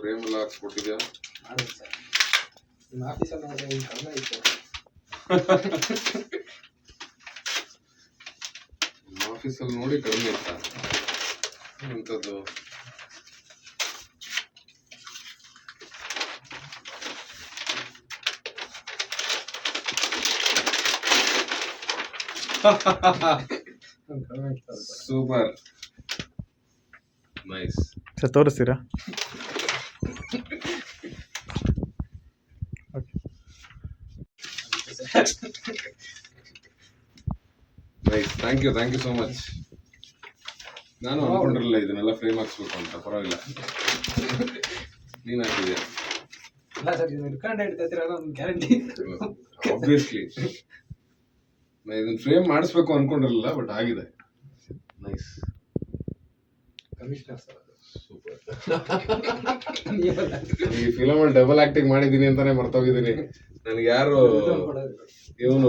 Frame ಎಲ್ಲ ಹಾಕ್ಸ್ಕೊಟ್ಟಿದ್ಯಾ? ಮಾಡಿ sir, ನಿಮ್ಮ ಆಫೀಸಲ್ಲಿ ನೋಡಿದ್ರೆ ಇಲ್ಲಿ ಕಡಿಮೆ ಇತ್ತು. ನಿಮ್ಮ ಆಫೀಸಲ್ಲಿ ನೋಡಿ ಕಡಿಮೆ ಇತ್ತಾ ಎಂಥದ್ದು? Super, nice. ಸರ್ ತೋರಿಸ್ತೀರಾ? Nice, thank you so much. ನಾನು ಅನ್ಕೊಂಡಿರಲಿಲ್ಲ ಇದನ್ನೆಲ್ಲ ಫ್ರೇಮ್ ಹಾಕ್ಸ್ಬೇಕು ಅಂತ. ಪರವಾಗಿಲ್ಲ, ನೀನ್ ಹಾಕಿದ್ಯಾ? ಇಲ್ಲ ಸರ್, ಇದು ಹಿಡ್ಕೊಂಡು ಹಿಡ್ತಿರಲ್ಲ ಒಂದು ಗ್ಯಾರಂಟಿ. ಆಬ್ವಿಯಸ್ಲಿ ನಾನು ಇದನ್ನ ಫ್ರೇಮ್ ಮಾಡಿಸ್ಬೇಕು ಅನ್ಕೊಂಡಿರಲಿಲ್ಲ, ಬಟ್ ಆಗಿದೆ. Nice, commissioner sir. ಸೂಪರ್. ಈ ಫಿಲಮ್ ಅಲ್ಲಿ ಡಬಲ್ ಆಕ್ಟಿಂಗ್ ಮಾಡಿದೀನಿ ಅಂತಾನೆ ಮರ್ತೋಗಿದ್ದೀನಿ. ನನಗೆ ಯಾರು ಇವನು